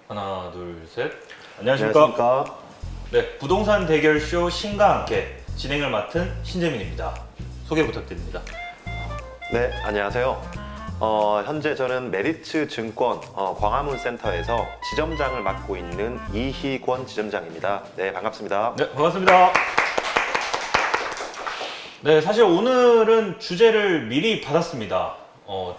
하나, 둘, 셋. 안녕하십니까. 네, 부동산 대결쇼 신과 함께 진행을 맡은 신재민입니다. 소개 부탁드립니다. 네, 안녕하세요. 현재 저는 메리츠 증권 광화문 센터에서 지점장을 맡고 있는 이희권 지점장입니다. 네, 반갑습니다. 네, 반갑습니다. 네, 사실 오늘은 주제를 미리 받았습니다.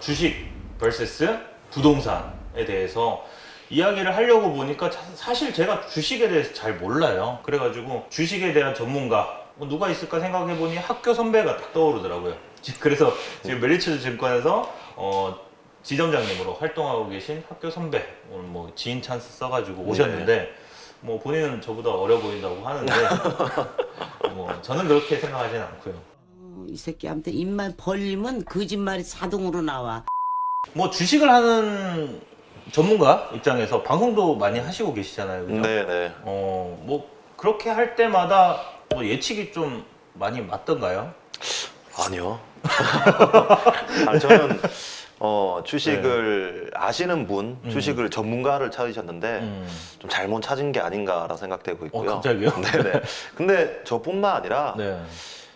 주식 vs 부동산에 대해서 이야기를 하려고 보니까 사실 제가 주식에 대해서 잘 몰라요. 그래가지고 주식에 대한 전문가 누가 있을까 생각해보니 학교 선배가 딱 떠오르더라고요. 그래서 지금 메리츠 증권에서 지점장님으로 활동하고 계신 학교 선배, 오늘 뭐 지인 찬스 써가지고 오셨는데 뭐 본인은 저보다 어려 보인다고 하는데 뭐 저는 그렇게 생각하진 않고요. 이 새끼한테 입만 벌리면 거짓말이 자동으로 나와. 뭐 주식을 하는 전문가 입장에서 방송도 많이 하시고 계시잖아요, 그죠? 네네. 뭐 그렇게 할 때마다 뭐 예측이 좀 많이 맞던가요? 아니요. 저는 주식을 아시는 분, 주식을 전문가를 찾으셨는데 좀 잘못 찾은 게 아닌가라고 생각되고 있고요. 갑자기요? 네네. 근데 저뿐만 아니라 네.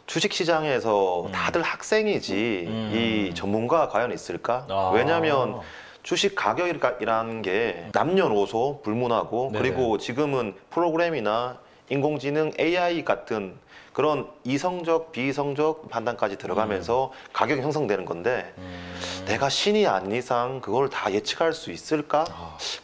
주식시장에서 다들 학생이지 이 전문가가 과연 있을까? 왜냐하면 주식 가격이라는 게 남녀노소 불문하고 네네. 그리고 지금은 프로그램이나 인공지능 AI 같은 그런 이성적, 비이성적 판단까지 들어가면서 가격이 형성되는 건데 내가 신이 아닌 이상 그걸 다 예측할 수 있을까?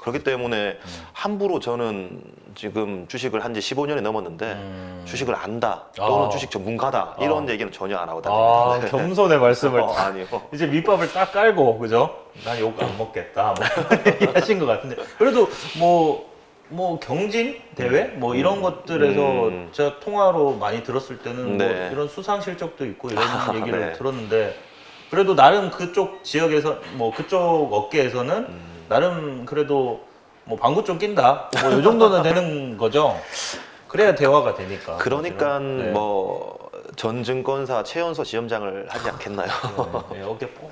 그렇기 때문에 함부로 저는 지금 주식을 한 지 15년이 넘었는데 주식을 안다 또는 주식 전문가다 이런 얘기는 전혀 안 하고 다닙니다. 네. 겸손의 말씀을 아니요. 이제 밑밥을 딱 깔고, 그죠? 난 욕 안 먹겠다 뭐 얘기하신 것 같은데, 그래도 뭐 경진 대회 뭐 이런 것들에서 제가 통화로 많이 들었을 때는 네. 뭐 이런 수상 실적도 있고 이런 얘기를 네. 들었는데, 그래도 나름 그쪽 지역에서 뭐 그쪽 업계에서는 나름 그래도 뭐 방구 좀 낀다 뭐 이 정도는 되는 거죠. 그래야 대화가 되니까. 그러니까 네. 뭐 전 증권사 최연소 지점장을 하지 않겠나요? 네, 어깨 뽕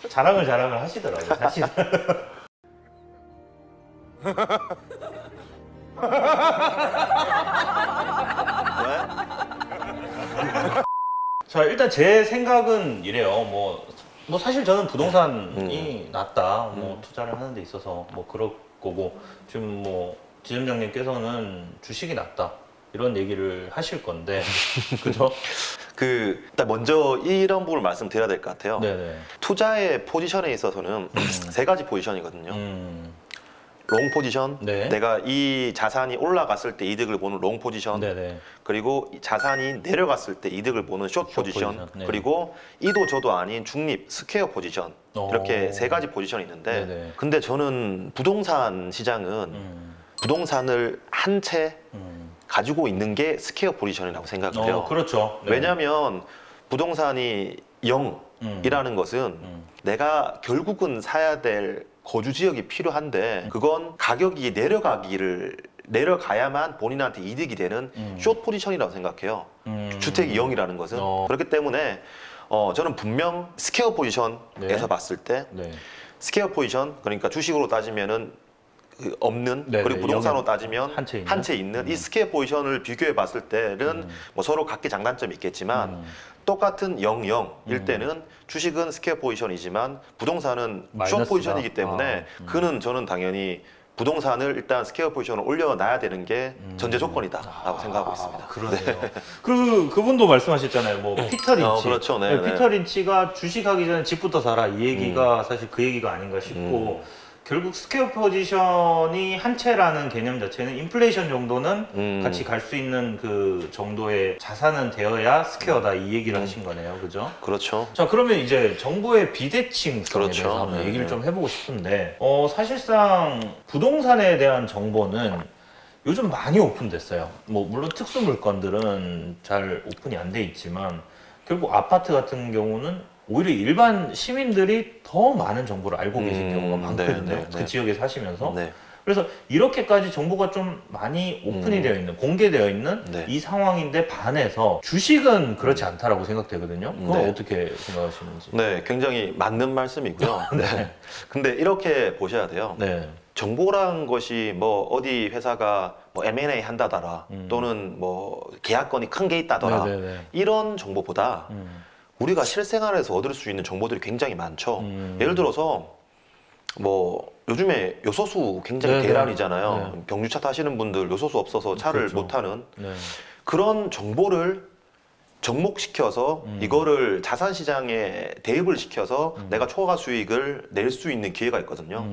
자랑을 하시더라고요, 사실. 자, 일단 제 생각은 이래요. 뭐 사실 저는 부동산이 낫다. 뭐 투자를 하는 데 있어서 뭐 그럴 거고, 지금 뭐 지점장님께서는 주식이 낫다 이런 얘기를 하실 건데, 그죠? 일단 먼저 이런 부분을 말씀드려야 될 것 같아요. 네네. 투자의 포지션에 있어서는 세 가지 포지션이거든요. 롱 포지션, 네. 내가 이 자산이 올라갔을 때 이득을 보는 롱 포지션, 네네. 그리고 이 자산이 내려갔을 때 이득을 보는 숏 포지션, 포지션, 네. 그리고 이도 저도 아닌 중립 스퀘어 포지션, 이렇게 세 가지 포지션이 있는데 네네. 근데 저는 부동산 시장은 부동산을 한 채 가지고 있는 게 스퀘어 포지션이라고 생각을 해요. 그렇죠. 네. 왜냐하면 부동산이 0이라는 것은 내가 결국은 사야 될 거주 지역이 필요한데 그건 가격이 내려가야만 본인한테 이득이 되는 숏 포지션이라고 생각해요. 주택이 0이라는 것은. 그렇기 때문에 저는 분명 스퀘어 포지션에서 네. 봤을 때 네. 스퀘어 포지션, 그러니까 주식으로 따지면은 없는, 네네, 그리고 부동산으로 따지면 한 채 있는 이 스퀘어 포지션을 비교해 봤을 때는 뭐 서로 각기 장단점이 있겠지만 똑같은 0, 0일 때는 주식은 스퀘어 포지션이지만 부동산은 마이너스다. 숏 포지션이기 때문에 저는 당연히 부동산을 일단 스퀘어 포지션을 올려놔야 되는 게 전제 조건이다라고 생각하고 있습니다. 그러네요. 그분도 말씀하셨잖아요. 뭐 피터 린치. 그렇죠. 네, 네. 피터 린치가 주식하기 전에 집부터 사라, 이 얘기가 사실 그 얘기가 아닌가 싶고, 결국 스퀘어 포지션이 한 채라는 개념 자체는 인플레이션 정도는 같이 갈 수 있는 그 정도의 자산은 되어야 스퀘어다, 이 얘기를 하신 거네요, 그죠? 그렇죠. 자, 그러면 이제 정부의 비대칭성에 그렇죠. 대해서 한번 네, 얘기를 네. 좀 해보고 싶은데, 사실상 부동산에 대한 정보는 요즘 많이 오픈됐어요. 뭐 물론 특수 물건들은 잘 오픈이 안 돼 있지만, 결국 아파트 같은 경우는 오히려 일반 시민들이 더 많은 정보를 알고 계신 경우가 많거든요. 네, 네, 그 네. 지역에 사시면서. 네. 그래서 이렇게까지 정보가 좀 많이 오픈이 되어 있는, 공개되어 있는 네. 이 상황인데 반해서 주식은 그렇지 않다라고 생각되거든요. 그건 네. 어떻게 생각하시는지. 네, 굉장히 맞는 말씀이고요. 네. 근데 이렇게 보셔야 돼요. 네. 정보라는 것이 뭐 어디 회사가 뭐 M&A 한다더라 또는 뭐 계약건이 큰 게 있다더라 네네네. 이런 정보보다 우리가 실생활에서 얻을 수 있는 정보들이 굉장히 많죠. 예를 들어서 뭐 요즘에 요소수 굉장히 네네. 대란이잖아요. 네. 경유차 타시는 분들 요소수 없어서 차를 그렇죠. 못 타는 네. 그런 정보를 접목시켜서 이거를 자산시장에 대입을 시켜서 내가 초과 수익을 낼 수 있는 기회가 있거든요.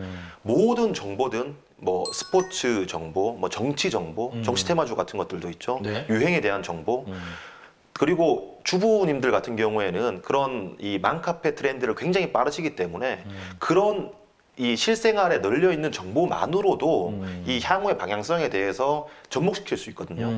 모든 정보든 뭐 스포츠 정보, 뭐 정치 정보, 정치 테마주 같은 것들도 있죠. 네. 유행에 대한 정보. 그리고 주부님들 같은 경우에는 그런 이 맘카페 트렌드를 굉장히 빠르시기 때문에 그런 이 실생활에 널려 있는 정보만으로도 이 향후의 방향성에 대해서 접목시킬 수 있거든요.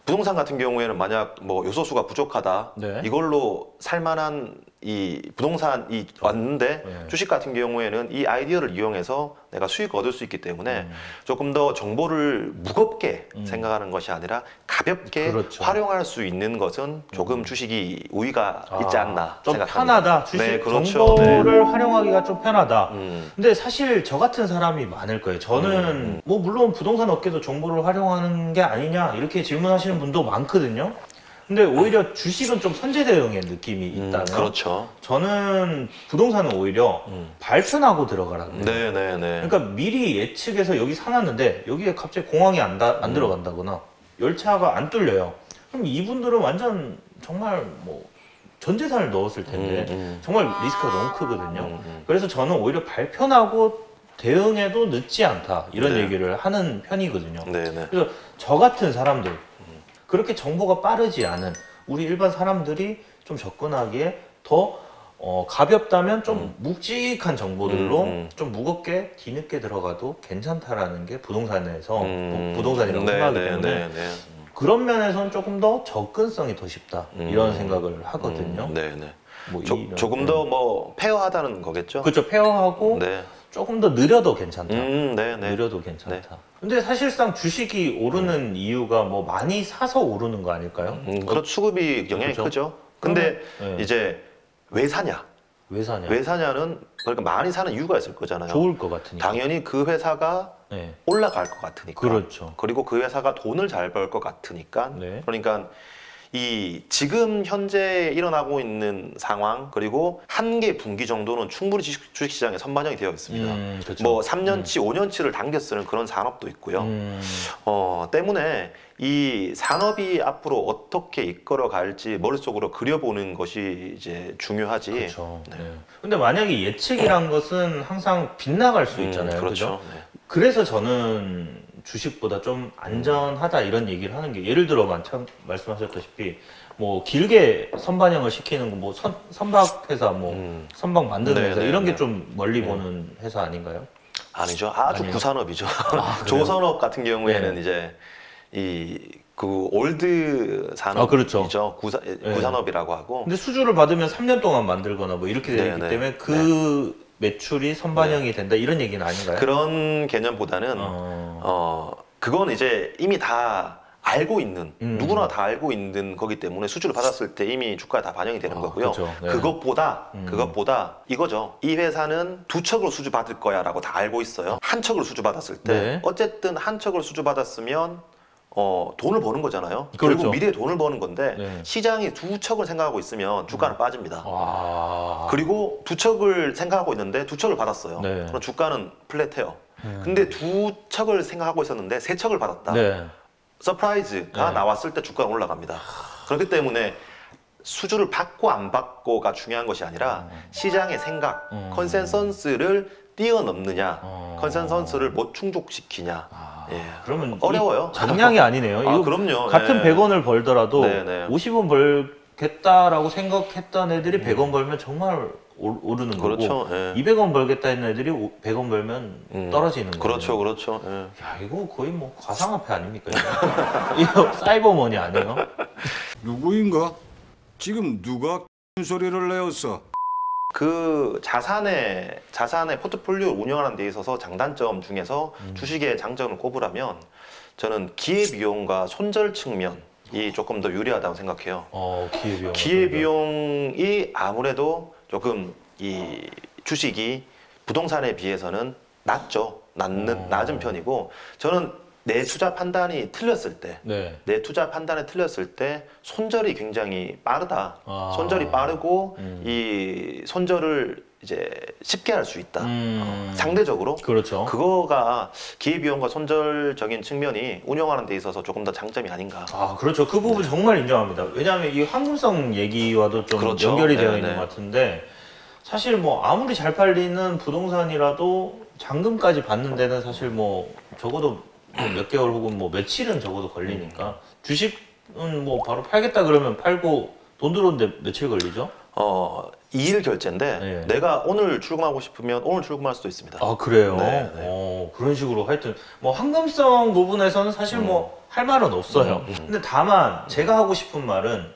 부동산 같은 경우에는 만약 뭐 요소수가 부족하다 네. 이걸로 살만한 이 부동산이 왔는데 네. 주식 같은 경우에는 이 아이디어를 이용해서 내가 수익을 얻을 수 있기 때문에 조금 더 정보를 무겁게 생각하는 것이 아니라 가볍게 그렇죠. 활용할 수 있는 것은 조금 주식이 우위가 있지 않나 좀 생각합니다. 편하다. 주식 네, 그렇죠. 정보를 활용하기가 좀 편하다. 음. 근데 사실 저 같은 사람이 많을 거예요. 저는 뭐 물론 부동산 업계도 정보를 활용하는 게 아니냐 이렇게 질문하시는 분도 많거든요. 근데 오히려 주식은 좀 선제 대응의 느낌이 있다면 그렇죠. 저는 부동산은 오히려 발표하고 들어가라 그래요. 네네네. 그러니까 미리 예측해서 여기 사놨는데 여기에 갑자기 공항이 안 들어간다거나 열차가 안 뚫려요. 그럼 이분들은 완전 정말 뭐 전 재산을 넣었을 텐데 정말 리스크가 너무 크거든요. 그래서 저는 오히려 발표하고 대응해도 늦지 않다 이런 네. 얘기를 하는 편이거든요. 네네. 그래서 저 같은 사람들 그렇게 정보가 빠르지 않은 우리 일반 사람들이 좀 접근하기에 더 가볍다면 좀 묵직한 정보들로 좀 무겁게 뒤늦게 들어가도 괜찮다라는 게 부동산에서 부동산이라고 생각하기 때문에 그런 면에서는 조금 더 접근성이 더 쉽다 이런 생각을 하거든요. 네네. 뭐 조금 더 뭐 페어하다는 거겠죠? 그렇죠. 페어하고 네. 조금 더 느려도 괜찮다. 네네. 느려도 괜찮다. 근데 사실상 주식이 오르는 이유가 뭐 많이 사서 오르는 거 아닐까요? 그런 수급이 영향이 그렇죠. 크죠. 근데 네. 이제 왜 사냐? 왜 사냐? 왜 사냐는 그러니까 많이 사는 이유가 있을 거잖아요. 좋을 것 같으니까. 당연히 그 회사가 네. 올라갈 것 같으니까. 그렇죠. 그리고 그 회사가 돈을 잘 벌 것 같으니까. 네. 그러니까 이 지금 현재 일어나고 있는 상황 그리고 한 개 분기 정도는 충분히 주식시장에 선반영이 되어 있습니다. 그렇죠. 뭐 3년치, 5년치를 당겨 쓰는 그런 산업도 있고요. 때문에 이 산업이 앞으로 어떻게 이끌어 갈지 머릿속으로 그려보는 것이 이제 중요하지. 그렇죠. 네. 근데 만약에 예측이란 것은 항상 빗나갈 수 있잖아요. 그렇죠. 그죠? 네. 그래서 저는 주식보다 좀 안전하다 이런 얘기를 하는 게 예를 들어 말씀하셨다시피 뭐 길게 선반영을 시키는 거 뭐 선박 회사 뭐 선박 만드는 회사 이런 게 좀 멀리 보는 회사 아닌가요? 아니죠. 아주 아니요? 구산업이죠. 그래요? 조선업 같은 경우에는 네. 이제 그 올드 산업이죠. 그렇죠. 구산업이라고 하고. 근데 수주를 받으면 3년 동안 만들거나 뭐 이렇게 되기 네, 때문에 그 매출이 선반영이 된다 이런 얘기는 아닌가요? 그런 개념보다는 그건 이제 이미 다 알고 있는 누구나 다 알고 있는 거기 때문에 수주를 받았을 때 이미 주가에 다 반영이 되는 거고요. 그렇죠. 네. 그것보다 이거죠. 이 회사는 두 척으로 수주 받을 거야라고 다 알고 있어요. 한 척으로 수주 받았을 때 네. 어쨌든 한 척으로 수주 받았으면 돈을 버는 거잖아요. 그렇죠. 결국 미래에 돈을 버는 건데 네. 시장이 두 척을 생각하고 있으면 주가는 빠집니다. 와. 그리고 두 척을 생각하고 있는데 두 척을 받았어요. 네. 그럼 주가는 플랫해요. 근데 두 척을 생각하고 있었는데 세 척을 받았다. 네. 서프라이즈가 네. 나왔을 때 주가가 올라갑니다. 그렇기 때문에 수주를 받고 안 받고가 중요한 것이 아니라 시장의 생각, 컨센서스를 뛰어넘느냐, 컨센서스를 못 충족시키냐. 예. 그러면 어려워요. 장량이 아니네요. 아, 이거 그럼요. 같은 네. 100원을 벌더라도 네, 네. 50원 벌겠다라고 생각했던 애들이 100원 벌면 정말 오르는 그렇죠. 거고 예. 200원 벌겠다 했는 애들이 100원 벌면 떨어지는 거예요. 그렇죠, 그렇죠. 예. 야, 이거 거의 뭐 가상화폐 아닙니까? 이거 사이버머니 아니에요? 누구인가? 지금 누가 소리를 내었어? 그 자산의 포트폴리오를 운영하는 데 있어서 장단점 중에서 주식의 장점을 꼽으라면 저는 기회비용과 손절 측면이 조금 더 유리하다고 생각해요. 기회비용. 기회비용이 아무래도 조금 이 주식이 부동산에 비해서는 낮죠. 낮은 편이고 저는 내 투자 판단이 틀렸을 때 네. 내 투자 판단이 틀렸을 때 손절이 굉장히 빠르다. 아. 손절이 빠르고 이 손절을 이제 쉽게 할 수 있다. 상대적으로 그렇죠. 그거가 기회비용과 손절적인 측면이 운영하는 데 있어서 조금 더 장점이 아닌가. 아, 그렇죠. 그 부분 정말 인정합니다. 왜냐하면 이 황금성 얘기와도 좀 그렇죠. 연결이 되어 네, 있는 네. 것 같은데 사실 뭐 아무리 잘 팔리는 부동산이라도 잔금까지 받는 데는 사실 뭐 적어도 몇 개월 혹은 뭐 며칠은 적어도 걸리니까 주식은 뭐 바로 팔겠다 그러면 팔고 돈 들어오는데 며칠 걸리죠? 2일 결제인데 네. 내가 오늘 출금하고 싶으면 오늘 출금할 수도 있습니다. 아, 그래요? 네, 네. 그런 식으로 하여튼 뭐 황금성 부분에서는 사실 뭐 할 말은 없어요. 근데 다만 제가 하고 싶은 말은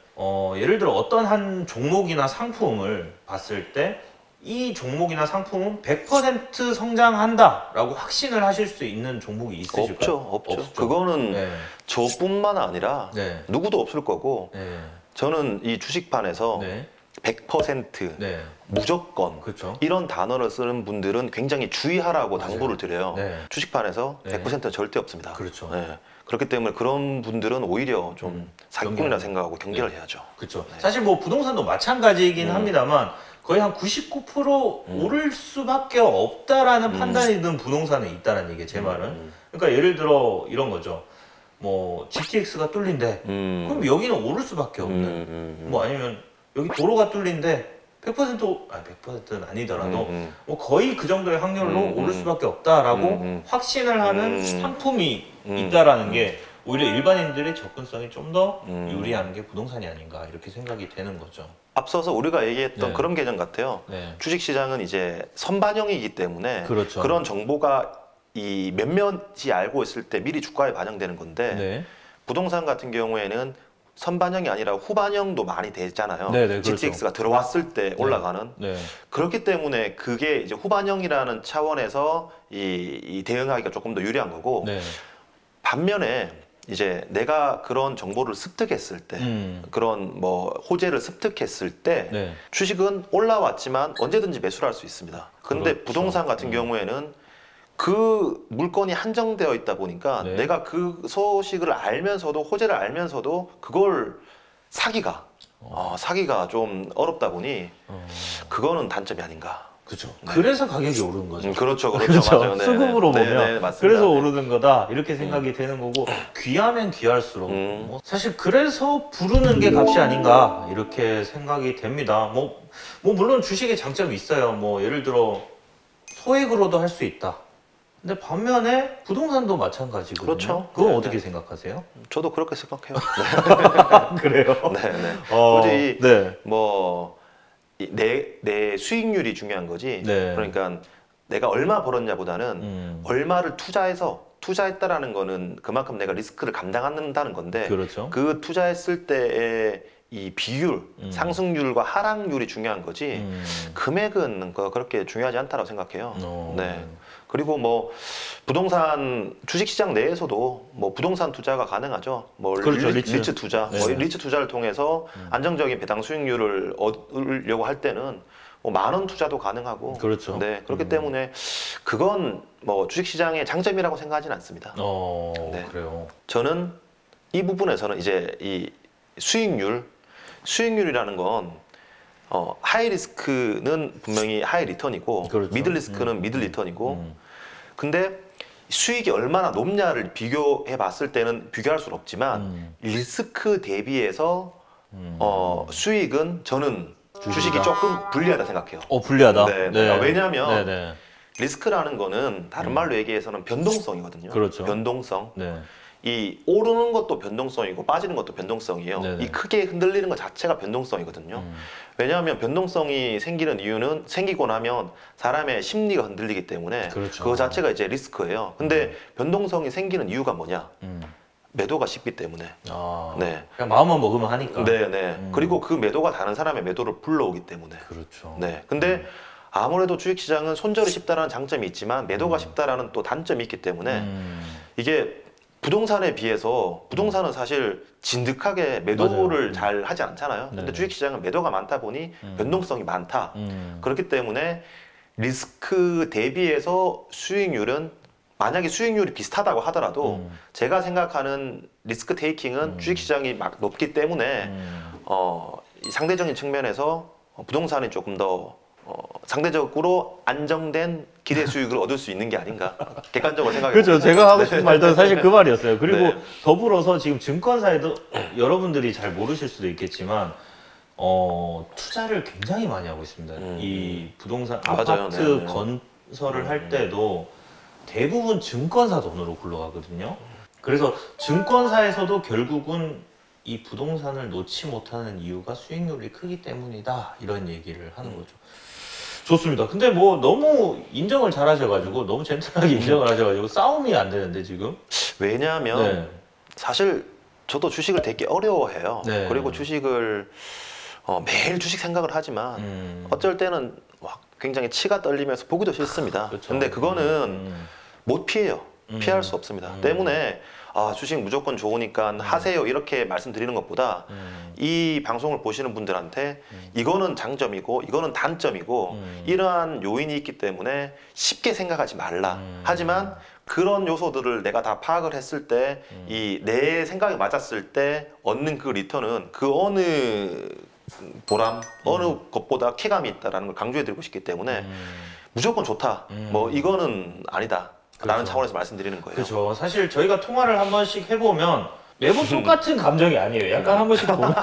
예를 들어 어떤 한 종목이나 상품을 봤을 때 이 종목이나 상품은 100% 성장한다라고 확신을 하실 수 있는 종목이 있으실까요? 없죠. 그거는 네. 저뿐만 아니라 네. 누구도 없을 거고 네. 저는 이 주식판에서 네. 100% 네. 무조건 그렇죠. 이런 단어를 쓰는 분들은 굉장히 주의하라고 맞아요. 당부를 드려요. 네. 주식판에서 네. 100%는 절대 없습니다. 그렇죠. 네. 그렇기 때문에 그런 분들은 오히려 좀 사기꾼이라 경계를. 생각하고 경계를 해야죠. 그렇죠. 네. 사실 뭐 부동산도 마찬가지이긴 합니다만 거의 한 99% 오를 수밖에 없다라는 판단이 든 부동산에 있다는 얘기예요. 제 말은. 그러니까 예를 들어 이런 거죠. 뭐 GTX가 뚫린대. 그럼 여기는 오를 수밖에 없는. 뭐 아니면 여기 도로가 뚫린데 100%는 아니더라도 뭐 거의 그 정도의 확률로 오를 수밖에 없다라고 확신을 하는 상품이 있다라는 게 오히려 일반인들의 접근성이 좀 더 유리한 게 부동산이 아닌가 이렇게 생각이 되는 거죠. 앞서서 우리가 얘기했던 네. 그런 개념 같아요. 네. 주식시장은 이제 선반영이기 때문에 그렇죠. 그런 정보가 이 몇몇이 알고 있을 때 미리 주가에 반영되는 건데 네. 부동산 같은 경우에는 선반영이 아니라 후반영도 많이 되잖아요. 네, 네, 그렇죠. GTX가 들어왔을 때 올라가는. 네. 그렇기 때문에 그게 이제 후반영이라는 차원에서 이 대응하기가 조금 더 유리한 거고 네. 반면에 이제 내가 그런 정보를 습득했을 때 그런 뭐 호재를 습득했을 때 네. 주식은 올라왔지만 언제든지 매수를 할 수 있습니다. 근데 그렇죠. 부동산 같은 경우에는 그 물건이 한정되어 있다 보니까 네. 내가 그 소식을 알면서도 호재를 알면서도 그걸 사기가 좀 어렵다 보니 그거는 단점이 아닌가. 그렇죠. 그래서 가격이 오르는 거죠. 그렇죠. 그렇죠. 맞아요. 네, 수급으로 네. 보면 네, 맞습니다. 그래서 네. 오르는 거다 이렇게 생각이 되는 거고 귀하면 귀할수록 뭐 사실 그래서 부르는 게 값이 아닌가 이렇게 생각이 됩니다. 뭐 물론 주식의 장점이 있어요. 뭐 예를 들어 소액으로도 할 수 있다. 근데 반면에 부동산도 마찬가지거든요. 그렇죠. 그건 네, 어떻게 네. 생각하세요? 저도 그렇게 생각해요. 그래요? 네. 어, 굳이 네. 뭐 내 수익률이 중요한 거지. 네. 그러니까 내가 얼마 벌었냐보다는 얼마를 투자했다라는 거는 그만큼 내가 리스크를 감당한다는 건데 그렇죠. 그 투자했을 때의 이 비율, 상승률과 하락률이 중요한 거지 금액은 그렇게 중요하지 않다고 생각해요. 네. 그리고 뭐 부동산 주식시장 내에서도 뭐 부동산 투자가 가능하죠. 뭐 그렇죠, 리츠 투자, 네. 뭐 리츠 투자를 통해서 안정적인 배당 수익률을 얻으려고 할 때는 뭐 만원 투자도 가능하고. 그렇죠. 네. 그렇기 때문에 그건 뭐 주식시장의 장점이라고 생각하지는 않습니다. 네. 그래요. 저는 이 부분에서는 이제 이 수익률이라는 건 하이 리스크는 분명히 하이 리턴이고 그렇죠. 미들 리스크는 미들 리턴이고 근데 수익이 얼마나 높냐를 비교해 봤을 때는 비교할 수는 없지만 리스크 대비해서 수익은 저는 주식이 조금 불리하다 생각해요. 불리하다. 네. 왜냐하면 네. 리스크라는 거는 다른 말로 얘기해서는 변동성이거든요. 그렇죠. 변동성. 네. 이 오르는 것도 변동성이고 빠지는 것도 변동성이에요. 네네. 이 크게 흔들리는 것 자체가 변동성이거든요. 왜냐하면 변동성이 생기는 이유는 생기고 나면 사람의 심리가 흔들리기 때문에 그렇죠. 그거 자체가 이제 리스크예요. 근데 변동성이 생기는 이유가 뭐냐? 매도가 쉽기 때문에. 네. 그냥 마음만 먹으면 하니까. 네. 그리고 그 매도가 다른 사람의 매도를 불러오기 때문에. 그렇죠. 네. 근데 아무래도 주식시장은 손절이 쉽다라는 장점이 있지만 매도가 쉽다라는 또 단점이 있기 때문에 이게 부동산에 비해서 부동산은 사실 진득하게 매도를 잘 하지 않잖아요. 근데 네네. 주식시장은 매도가 많다 보니 변동성이 많다. 그렇기 때문에 리스크 대비해서 수익률은 만약에 수익률이 비슷하다고 하더라도 제가 생각하는 리스크 테이킹은 주식시장이 막 높기 때문에 이 상대적인 측면에서 부동산이 조금 더 상대적으로 안정된 기대 수익을 얻을 수 있는 게 아닌가 객관적으로 생각해 그렇죠. 봅니다. 제가 하고 싶은 말도 사실 그 말이었어요. 그리고 네. 더불어서 지금 증권사에도 여러분들이 잘 모르실 수도 있겠지만 투자를 굉장히 많이 하고 있습니다. 이 부동산 맞아요. 아파트 네, 네. 건설을 할 때도 대부분 증권사 돈으로 굴러가거든요. 그래서 증권사에서도 결국은 이 부동산을 놓지 못하는 이유가 수익률이 크기 때문이다. 이런 얘기를 하는 거죠. 좋습니다. 근데 뭐 너무 인정을 잘 하셔가지고 너무 젠틀하게 인정을 하셔가지고 싸움이 안 되는데 지금. 왜냐하면 네. 사실 저도 주식을 되게 어려워해요. 네. 그리고 주식을 매일 주식 생각을 하지만 어쩔 때는 막 굉장히 치가 떨리면서 보기도 싫습니다. 그렇죠. 근데 그거는 못 피해요. 피할 수 없습니다. 때문에 주식 무조건 좋으니까 하세요 이렇게 말씀드리는 것보다 이 방송을 보시는 분들한테 이거는 장점이고 이거는 단점이고 이러한 요인이 있기 때문에 쉽게 생각하지 말라. 하지만 그런 요소들을 내가 다 파악을 했을 때 이 내 생각이 맞았을 때 얻는 그 리턴은 그 어느 보람, 어느 것보다 쾌감이 있다라는 걸 강조해드리고 싶기 때문에 무조건 좋다. 뭐 이거는 아니다. 라는 그렇죠. 차원에서 말씀드리는 거예요. 그렇죠. 사실 저희가 통화를 한 번씩 해보면 매번 똑같은 감정이 아니에요. 약간 한 번씩 보면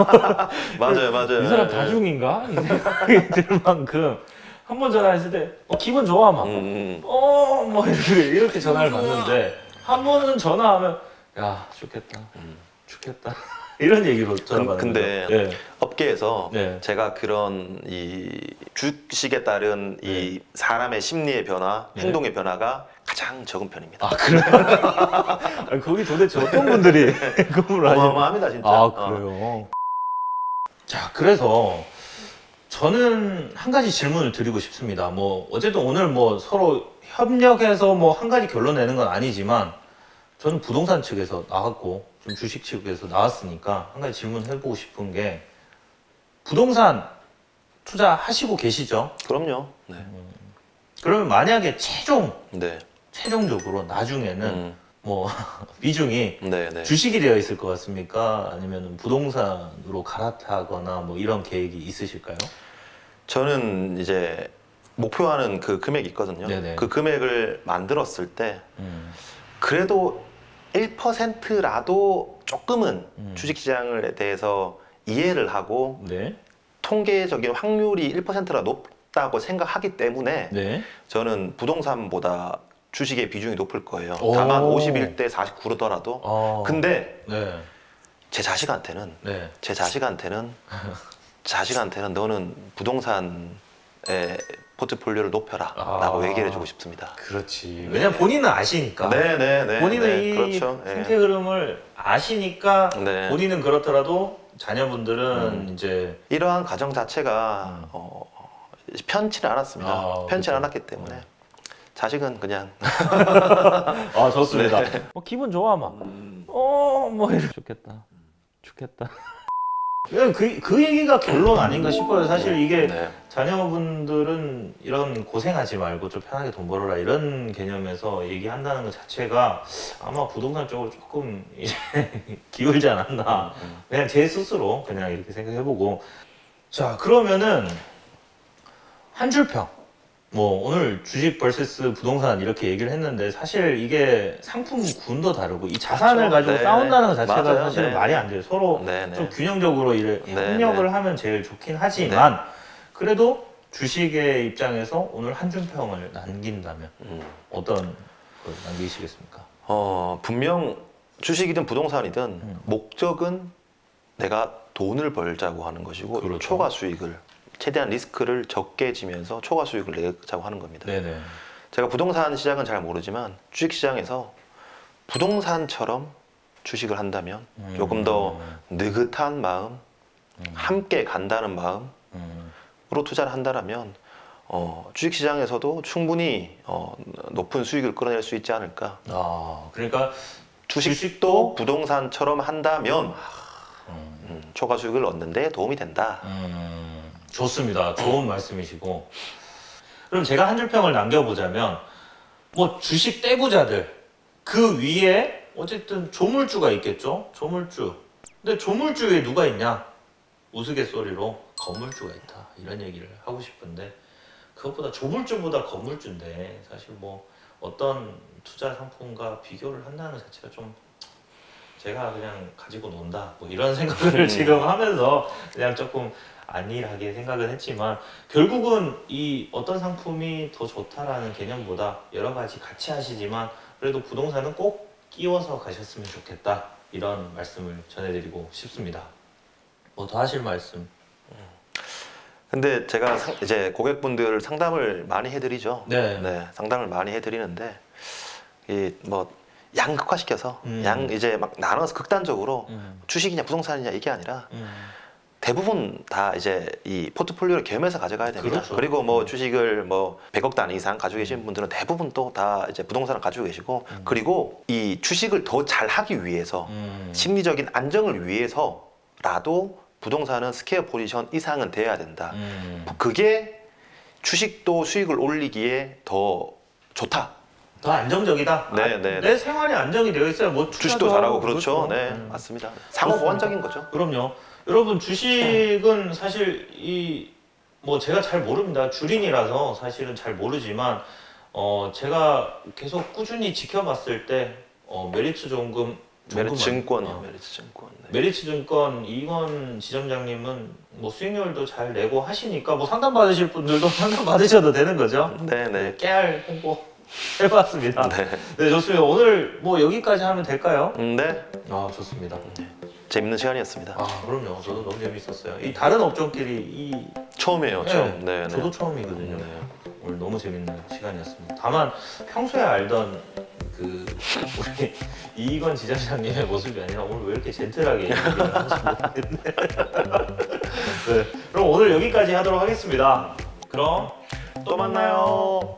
맞아요, 맞아요. 이 사람 예, 다중인가? 이 생각이 들 만큼 한 번 전화했을 때 기분 좋아 막 뭐 이렇게 전화를 받는데 한 번은 전화하면 야 좋겠다 좋겠다 이런 얘기로 전화 받는 근데 거죠. 예. 업계에서 네. 제가 그런 이 주식에 따른 이 사람의 심리의 변화, 행동의 변화가 가장 적은 편입니다. 아 그래요? 아니, 거기 도대체 어떤 분들이 근무를 하시는 어마어마합니다, 진짜. 아 그래요? 자 그래서 저는 한 가지 질문을 드리고 싶습니다. 뭐 어쨌든 오늘 뭐 서로 협력해서 뭐 한 가지 결론 내는 건 아니지만 저는 부동산 측에서 나왔고 좀 주식 측에서 나왔으니까 한 가지 질문해보고 싶은 게 부동산 투자하시고 계시죠? 그럼요. 네. 그러면 만약에 네. 최종적으로 나중에는 뭐 비중이 네, 네. 주식이 되어 있을 것 같습니까? 아니면 부동산으로 갈아타거나 뭐 이런 계획이 있으실까요? 저는 이제 목표하는 그 금액이 있거든요. 네네. 그 금액을 만들었을 때 그래도 1%라도 조금은 주식시장에 대해서 이해를 하고 네. 통계적인 확률이 1%라 높다고 생각하기 때문에 네. 저는 부동산보다 주식의 비중이 높을 거예요. 오. 다만 51대 49르더라도. 근데 네. 제 자식한테는 네. 자식한테는 너는 부동산의 포트폴리오를 높여라 라고 얘기를 해주고 싶습니다. 그렇지. 왜냐면 본인은 아시니까. 네네네. 본인은 네, 이 그렇죠. 네. 생태 흐름을 아시니까 네. 본인은 그렇더라도 자녀분들은 이제 이러한 가정 자체가 편치는 않았습니다. 아, 편치는 그렇죠. 않았기 때문에 자식은 그냥 아 좋습니다. 네. 기분 좋아 막. 뭐 이렇게 좋겠다. 좋겠다. 그 얘기가 결론 아닌가 싶어요. 사실 이게 네. 자녀분들은 이런 고생하지 말고 좀 편하게 돈 벌어라 이런 개념에서 얘기한다는 것 자체가 아마 부동산 쪽으로 조금 이제 기울지 않았나. 그냥 제 스스로 그냥 이렇게 생각해보고. 자 그러면은 한 줄평. 뭐 오늘 주식 vs 부동산 이렇게 얘기를 했는데 사실 이게 상품군도 다르고 이 자산을 그렇죠. 가지고 네. 싸운다는 것 자체가 맞아요. 사실은 네. 말이 안 돼요. 서로 네, 네. 좀 균형적으로 네, 협력을 네. 하면 제일 좋긴 하지만 그래도 주식의 입장에서 오늘 한 줄평을 남긴다면 어떤 걸 남기시겠습니까? 분명 주식이든 부동산이든 목적은 내가 돈을 벌자고 하는 것이고 그렇죠. 초과 수익을 최대한 리스크를 적게 지면서 초과 수익을 내자고 하는 겁니다. 네네. 제가 부동산 시장은 잘 모르지만 주식 시장에서 부동산처럼 주식을 한다면 조금 더 느긋한 마음, 함께 간다는 마음으로 투자를 한다면 주식 시장에서도 충분히 높은 수익을 끌어낼 수 있지 않을까. 아 그러니까 주식도 부동산처럼 한다면 초과 수익을 얻는 데 도움이 된다. 좋습니다. 좋은 말씀이시고 그럼 제가 한 줄평을 남겨보자면 뭐 주식 떼부자들 그 위에 어쨌든 조물주가 있겠죠. 조물주. 근데 조물주에 누가 있냐? 우스갯소리로 건물주가 있다 이런 얘기를 하고 싶은데 그것보다 조물주보다 건물주인데 사실 뭐 어떤 투자 상품과 비교를 한다는 자체가 좀 제가 그냥 가지고 논다 뭐 이런 생각을 지금 하면서 그냥 조금 안일하게 생각은 했지만 결국은 이 어떤 상품이 더 좋다라는 개념보다 여러 가지 같이 하시지만 그래도 부동산은 꼭 끼워서 가셨으면 좋겠다 이런 말씀을 전해드리고 싶습니다. 뭐 더 하실 말씀? 근데 제가 이제 고객분들 상담을 많이 해드리죠. 네. 상담을 많이 해드리는데 이 뭐 양극화시켜서 양 이제 막 나눠서 극단적으로 주식이냐 부동산이냐 이게 아니라 대부분 다 이제 이 포트폴리오를 겸해서 가져가야 됩니다. 그렇죠. 그리고 뭐 주식을 뭐 100억 단 이상 가지고 계신 분들은 대부분 또 다 이제 부동산을 가지고 계시고 그리고 이 주식을 더 잘하기 위해서 심리적인 안정을 위해서라도 부동산은 스퀘어 포지션 이상은 돼야 된다. 그게 주식도 수익을 올리기에 더 좋다. 더 안정적이다. 네. 내 생활이 안정이 되어 있어야 뭐 주식도 투자도 잘하고 하고 그렇죠. 네, 음. 맞습니다. 상호 보완적인 거죠. 그럼요. 여러분 주식은 사실 이 뭐 제가 잘 모릅니다. 주린이라서 사실은 잘 모르지만 제가 계속 꾸준히 지켜봤을 때 메리츠증권 메리츠증권. 네. 네. 메리츠증권 이건 지점장님은 뭐 수익률도 잘 내고 하시니까 뭐 상담 받으실 분들도 상담 받으셔도 되는 거죠. 네네. 깨알 홍보 해봤습니다. 네. 네, 좋습니다. 오늘 뭐 여기까지 하면 될까요? 네. 아, 좋습니다. 재밌는 시간이었습니다. 아, 그럼요. 저도 너무 재밌었어요. 이 다른 업종끼리 이 처음이에요. 처음. 네. 저도 처음이거든요. 네. 오늘 너무 재밌는 시간이었습니다. 다만 평소에 알던 그 우리 이건 지점장님의 모습이 아니라 오늘 왜 이렇게 젠틀하게 얘기를 하는지 모르겠네. 네, 그럼 오늘 여기까지 하도록 하겠습니다. 그럼 또 만나요.